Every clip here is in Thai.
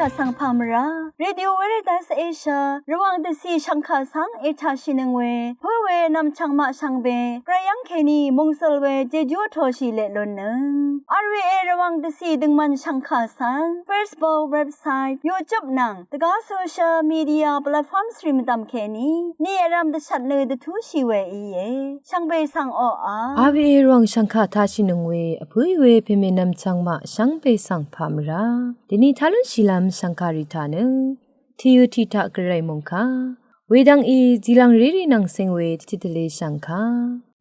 กะสังพามราเรดิโอเวเรตัสเอเชียระวังเดซีชังคาสังเอชาชินึงเวเพื่อเวนำชังมาชังเบกระยังเคนีมงสลเวเจจูโทชิเลลนนึงอาร์วีเอระวังเดซีดึงมันชังคาสัง Facebook เว็บไซต์ YouTube นังตะกาโซเชียลมีเดียแพลตฟอร์มสตรีมตามเคนีนี่รำเดชัดเลยเดทูชีเวอีเยชังเบสังออาร์วีเอระวังชังคาทาชินึงเวอพุยเวเพเมนำชังมาชังเบสังพามราดินีทาลุนชิลามสังการิธานึทียูทีทากระไรมงคาเวดังอีจิลังรีรีนังเซงเวทิตเลสังคา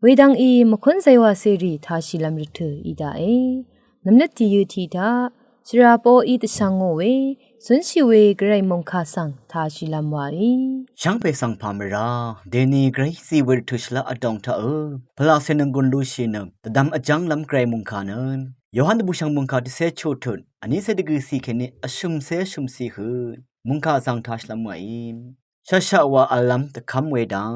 เวดังอีมคุนไซวาเซรีทาชิลามริทุอีดาเอน้ำเนทียูทีทาสราโปอีตสังโงเวสุนชิเวกระไรมงคาสังทาชิลามวาอีช่างไปสังพามราเดนีไกรซีเวรทุชละอดองทาพลาเซนังกุนลูชินตดำอจังลำไกรมงคานันยอหันบุชังมงคาที่เซโชทุนอันนี้เซดกสีเคเนอชุมเซชุมสีหือมุงคาสังทัชลำไว้ชาชาวาอัลลัมตะคำเวดัง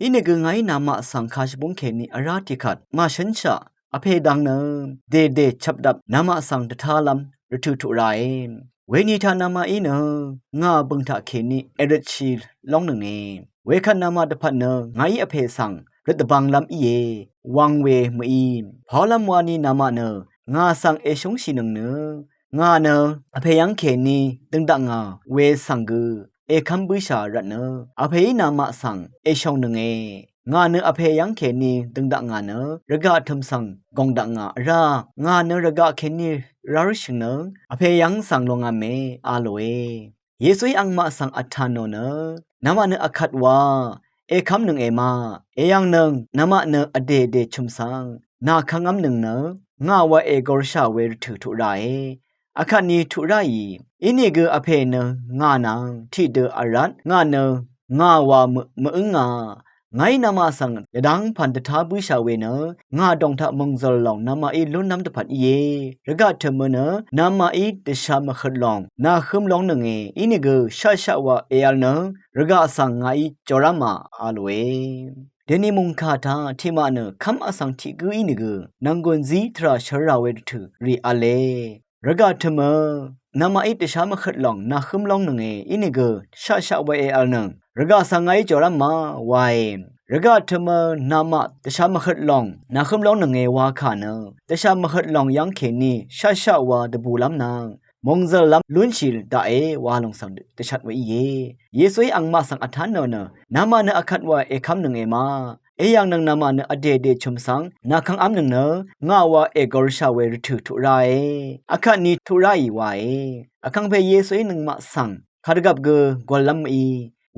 อินเกงไงนามาสังคาชบุงเคนีอาราติขัดมาฉันชะอเพดังเนเดชับดับนามาสังตะทาลัมรทุทุไรเวนีทานามาอินงาบังทะเคนีเอรชีลองหนึ่งเนเวคันนามาตะพันเนไงอเพสังรตบังลำอีเยวังเวมอีพอลำวานีนามาเนงาสังเอชงชินึงเนงาเนอเพยังเคนีตึงดังงาเวสังกือเอคัมบุชาระเนอเพยนามาสังเอชงนึงเองาเนอเพยังเคนีตึงดังงาเนระกะทำสังกงดังงารางาเนระกะเคนีราริชเนอเพยังสังลงอาเมอาโลเอเยซุยอังมาสังอัฐานโนเนนามาเนอคัดวาเอคัมนึงเอมาเอยังนึงนามาเนอเดชุมสังนาคังอัมนึงเนงาวาเอกอรชาเวรทุทุไรอาคานีทุไรอินี่คืออเพเนงานังที่เดออารัตงาเนงาวามอึงาไงนามาสังยดังพันตทาบุชาเวเนงาดองทะมงซลลองนามาอีลุนน้ำตะพัดเยระกะเทมเนนามาอีเดชามะขดลองนาคึมลองนึงอินี่คือชาวาเอลเนระกะสังไงจอรามาอาลเวเดนิมุงคาทาที่มาเนคำอสังทิกุอินิกุนังกุนซีทราชราเวทุรีอาเลระกาทมนามาอิตชามะขดลองนาคึมลองนึงอินิกุชาเวเอลนึงระกาสังไงจอรามาไวระกาทมนามาตชามะขดลองนาคึมลองนึงวาคาเนตชามะขดลองยังเคนีชาวาดบูลัมนางมงซลัมลุนชิลดาเอวาลงสังตชัดไว้เยซุยอังมาสังอัฐานเนนามาเนอคัดว่าเอคัมนึงมาเอยังนังนามาเนอเดชุมสังนาคังอัมนึงเนงาวาเอกอรชาเวรทุทุไรอาคันนีทุไรไวอาคังเพเยซุยนึงมาสังคาดกับเกกอลัมอี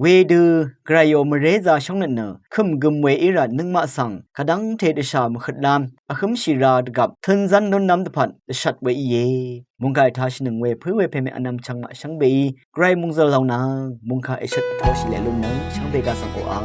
เวดูกรายโยมเรซาช่องนั้นคึมกึมเวอิรัดนึงมาสังคดังเทดชามขดลามอคึมชิราดกับทันจันนนน้ำตะพันชัดไว้เยมุงกายทาชนึงเวเพื่อเวเพเมอนำชังมาชังเบยไกรมุงซาลาวนางมุงคาเอชัดทอชิเลลุนนังชังเบกาสังโออา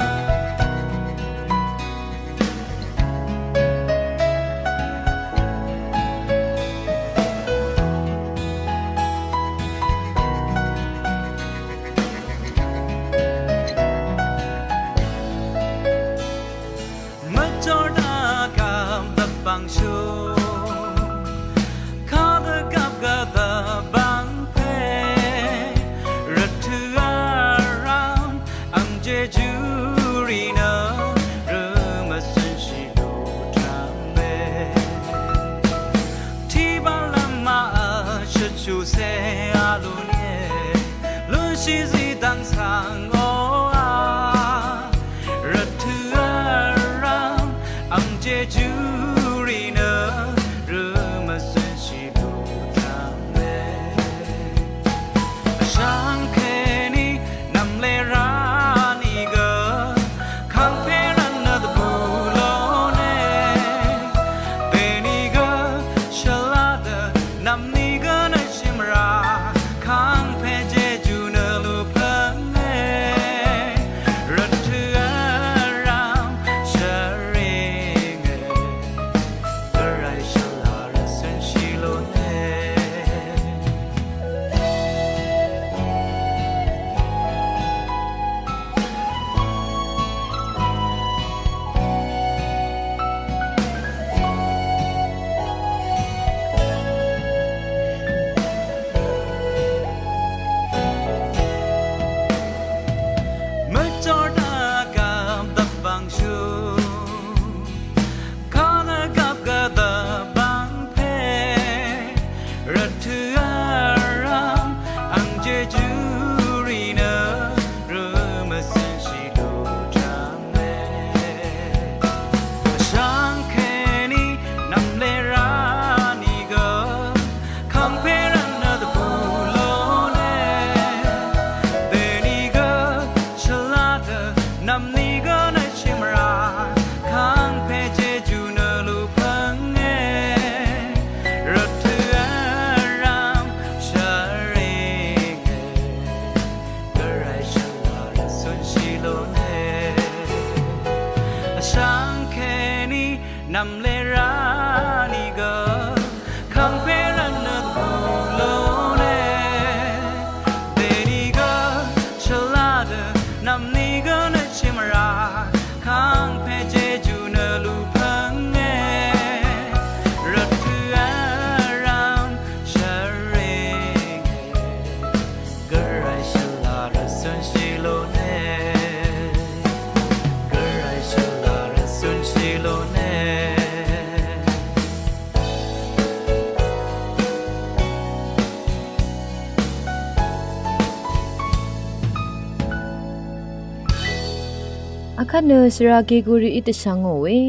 အခနစရာကေဂူရီအတရှန်ငိုဝေ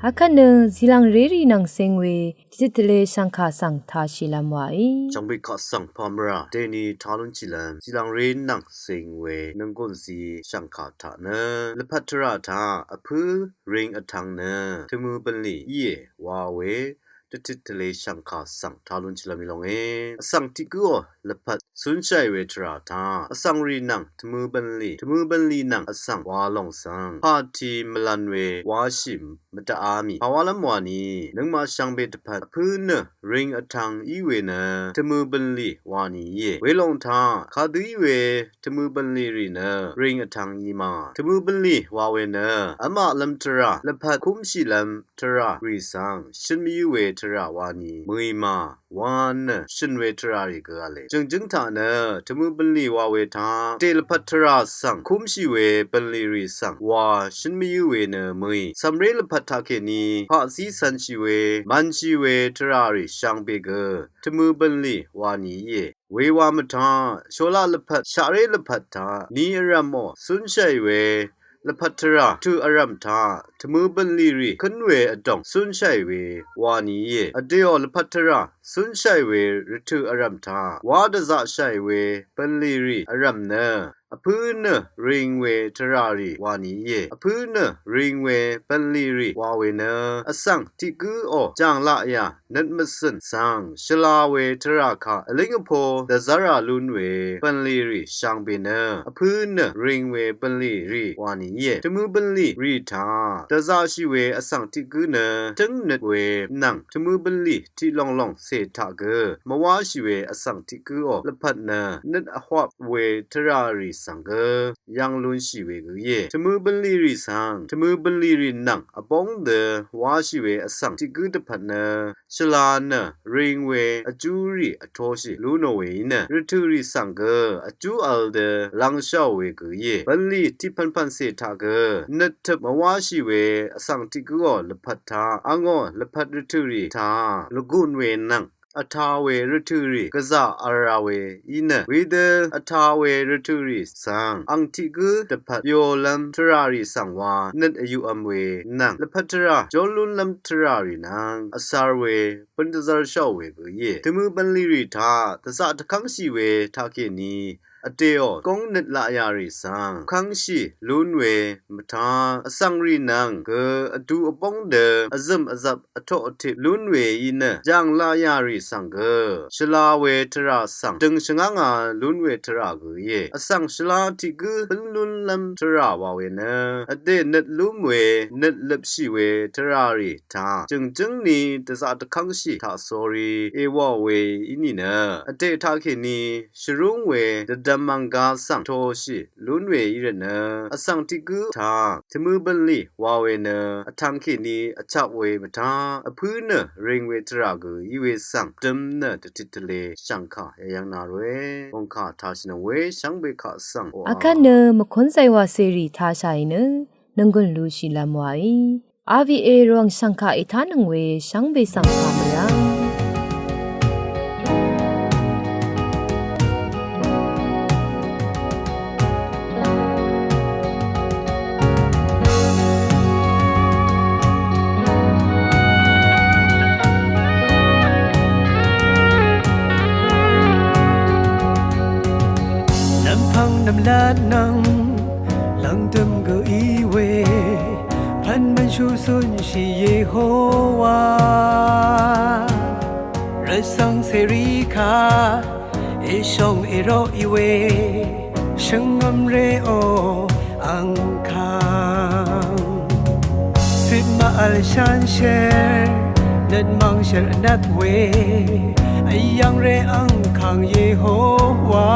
အခနဇီလန်ရေရီနန်စင်ဝေစစ်တလေရှန်ခါဆန်သာရှိလမ်ဝိုင် จังไปขัดสังพามราเดนีทาลุนจิลันจิลังเรนังเซงเวนังกุนซีช่างขาถาเนละพัทราธาอพือเริงอทังเนทมือบันลีเยวาเวติดทะเลช่างขาสังทาลุนจิลามิลงสังติกัวละพัดสุนใจเวทราธาสังรีนังทมือบันลีนังสังวาลงสังพาทีมลันเววาชิมมตาอามีภาวะละมวานีนังมาช่างเบตพัดพือเนเริงอทังอีเวเนทมือบันลีวานีเวลงทาคาดุยเวทมือบันลีรีเนเริงอทังอีมาทมือบันลีวาเวเนอมาลัมตระละพัดคุมชิลัมตระรีสังชินมีเวทราวานีมือมาวานชินเวทราริกะเลจึงทาเนทมือบันลีวาเวทาเตลพัทราสังคุมชิเวบันลีรีสังวาชินมีเวเนมือสัมเรลพัทาเคนีพาสีสันชิเวมันชิเวทราริช่างเบเกทมือบันลีวานีเววามทาโชลาลพัทชาเรลพัทานีรามอสุนชัยเวละพัทราทูอารัมทาทมือบันลีรีคันเวอดองสุนชัยเววานีอเดอละพัทราสุนชัยเวรทูอารัมทาวาดะซะชัยเวบันลีรีอารัมเนอพืนริงเวทรารีวานีอพืนริงเวบันลีรีวาเวเนอสังติกูอจางละยานัดมสันสังชลาเวทราคาอลิงโพดะซาราลุนเวบันลีรีช่างเบเนอพืนริงเวบันลีรีวานีทมือบันลีรีทาดะซาชิเวอสังติกูเนทึงนัดเวนังทมือบันลีที่ลองเศษทาเกมวาชิเวอสังติกูอละพัดเนนัดอหวบเวทรารีสังเกยังลุนชิเวกทมือบันลีรีสังทมือบันลีรีนังอบองเดวาชิเวอสังติกูตะพัดเนชลาเนริงเวอจูรีอโทชิลูโนเวเนรทุรีสังเกอจูอัลเดลังชาเวกบันลีที่พันเศษทาเกนัดทมวาชิเวอสังติกูอละพัดทาอังอละพัดรทุรีทาลกุนเวนังအထာဝေရထုရိကဇအရာဝေဤနဝေဒအထာဝေရထုရိစံအန်တိကုတဖတ်ယောလမ်ထရာရိစံဝါနတ်အယူအမွေနံလဖတ်ထရာဂျောလွန်လမ်ထရာရိနံအစာဝေပန္တဇာရှောဝေကိုယေတမှုပန်လီရိသာသစတခန်းရှိဝေထားခေနီအတေယောကုန်းနစ်လာယာရိစံခန်းရှိလွန်းဝေမထာအစံရိနံကအဒူအပေါင်းတဲ့အဇမ်အဇပ်အထောအထိလွန်းဝေဤနဂျန်လာယာရိစံကရှလာဝေထရာစံတင်ရှငါငါလွန်းဝေထရာကိုယေအစံရှလာတိကူပန်လွန်းလမ်ထရာဝါဝေနအတေနစ်လူမွေနစ်လပ်ရှိဝေထရာရိသာจึงနီတစားတခန်းရှိသာဆိုရီအေဝဝေဤနီနအတေထားခေနီရှရုံးဝေဒมังกาสังโทชิลุนเวอีระเนอสังติกุทาทมือบันลีวาเวเนอทังขินีอชัเวมทาอพื้นเริงเวทรากุอีเวสังตึมเนตติทะเลสังขะยังนาเรองคาทาชินเวสังเบขะสังအခနမခွန်ဆိုင်ဝစေရီထားဆိုင်နနငွန်လူရှိလမွိုင် RVA ရောင်စံခအထာနငွေရှမ်းဘေစံပါမရာนำลาดนังหลังตึมก็อีเวพันมันชูสุนชีเยโฮวาระสังเสรีคาเอชงเอโรอีเวช่างงำเรโออังคางสิบมาอัลชันเชนัดมังเชรนัดเวไอยังเรอังคางเยโฮวา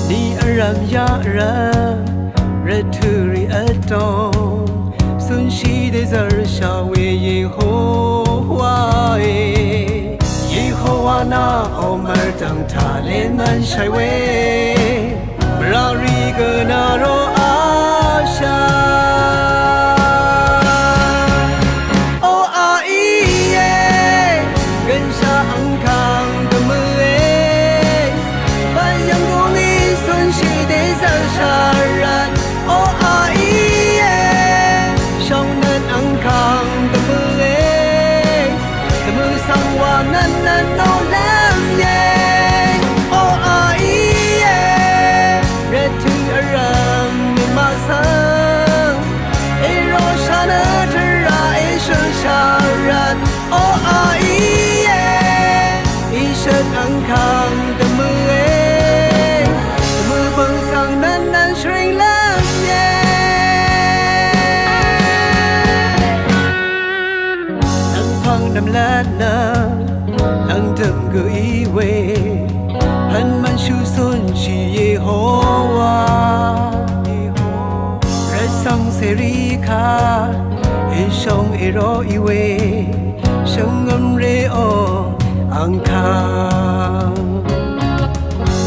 ni aram ya ram returi atong sun shi de zar sha we yehowa yehowa na omar tang tha le man shai we brari gna ro asha o a i ye gan sha ang khang de mu ban yang go ni sun shi de zar sha ran o างแต่มือเองแต่มือเบิ่งสั่งนั้นช่วยล้างแย่นั่งพังดำและนานั่งเดิมก็อีเวพันมันชูสุนชีเยโฮวาระสังเสรีคาเอชงเอโรอีเวชงงมเรโออังคาร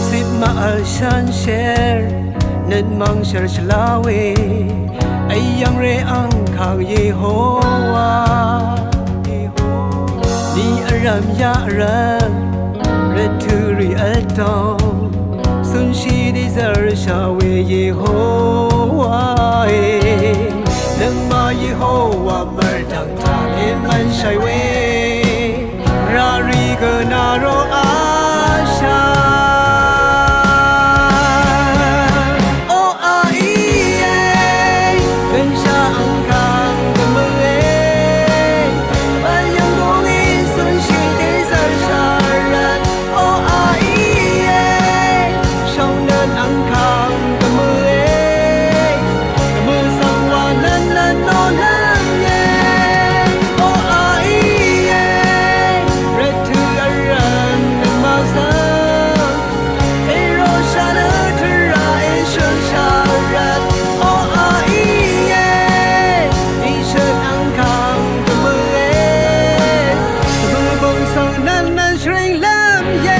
สิบมาอัลชันเชร์นัดมังเชร์ชลาเวไอยังเรอังคารเยโฮวานี่อารามยารันเรทูริอัลตองสุนชีดิซาร์ชาเวเยโฮวานังมาเยโฮวาเมร์ดังทาเลมันใช่เวรารีกนาโรอาชาโออาอีเอเป็นชาอังคารกับมือเองบันยังคงอีสุนชีดิซาร์ชารันโออาอีเอช่องเดินอังคารกับมือเองกับมือสังวานั้นโนนั้นเย่โออาอีเอเรทูอารันนังมาซาเอโรชาเนทราเอชนชารันโออาอีเออีเชิญอังคารกับมือเองกับมือบงสังนั้นช่วยล้ำเย่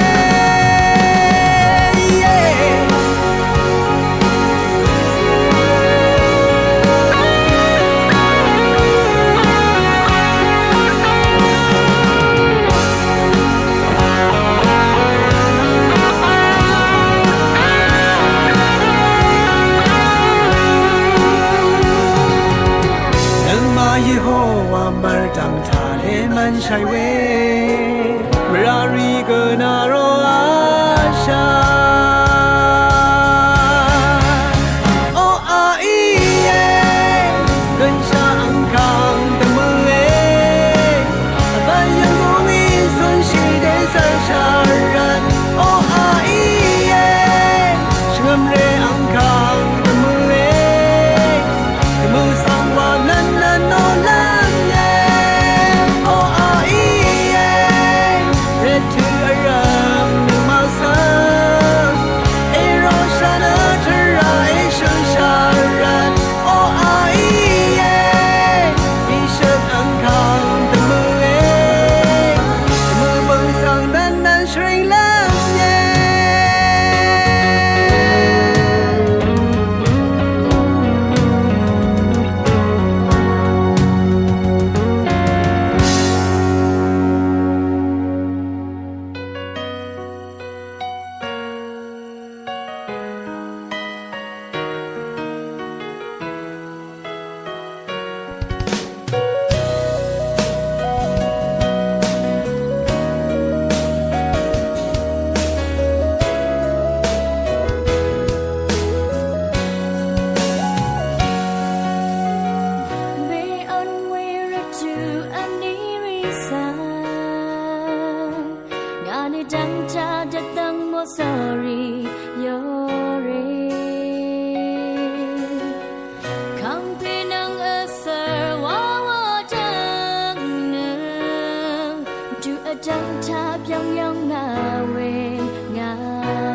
นังมาเยโฮวามาร์ดังทาเลมันใช่เวมรารีกนาโรอาชาโออาอีเอกันชาอังคารแต่มือเองบันยังคงอีสุนชีเดซาชารันโออาอีเอชงมเรอังคารแต่มือเองแต่มือสังวานั้นโนลังเย่โออาอีเอเรทูอารัมนังมาซาเอโรชาเนทราเอชนชารันโออาอีเออีเชิญอังคารแต่มือเองแต่มือเบิ่งสั่งนั้นช่วยล้างแย่ sorry yore Kang pinang asar wawa dang nang Du adang ta byang yang nga we nga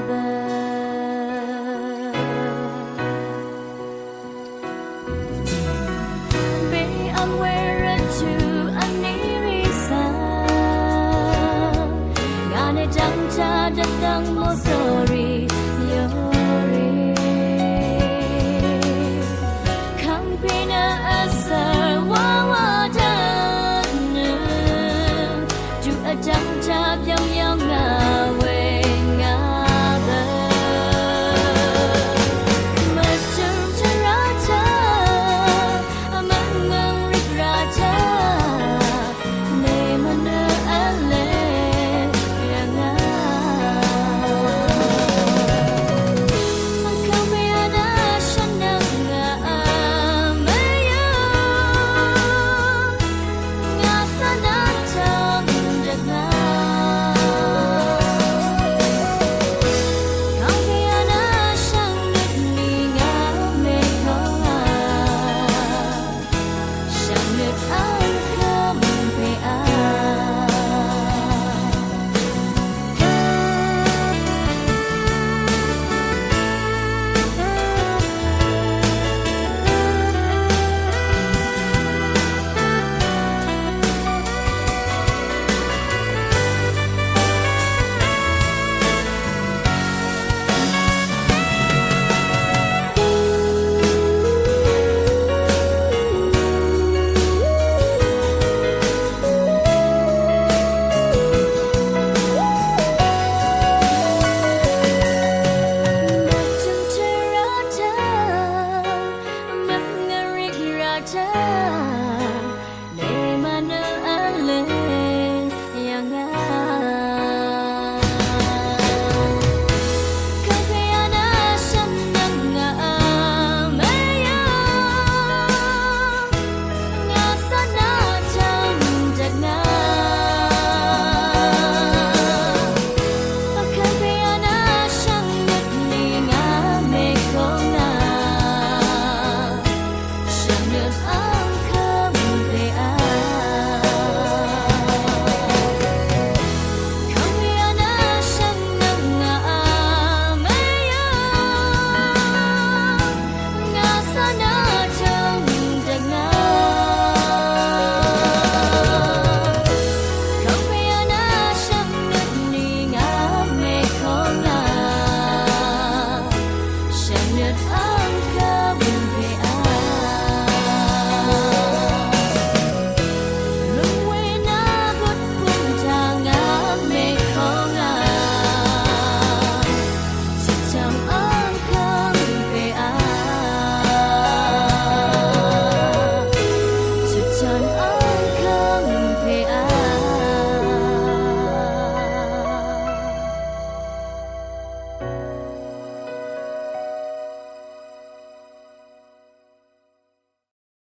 ba Be unaware to aniri sa Nga ne dang ta datang mo sorry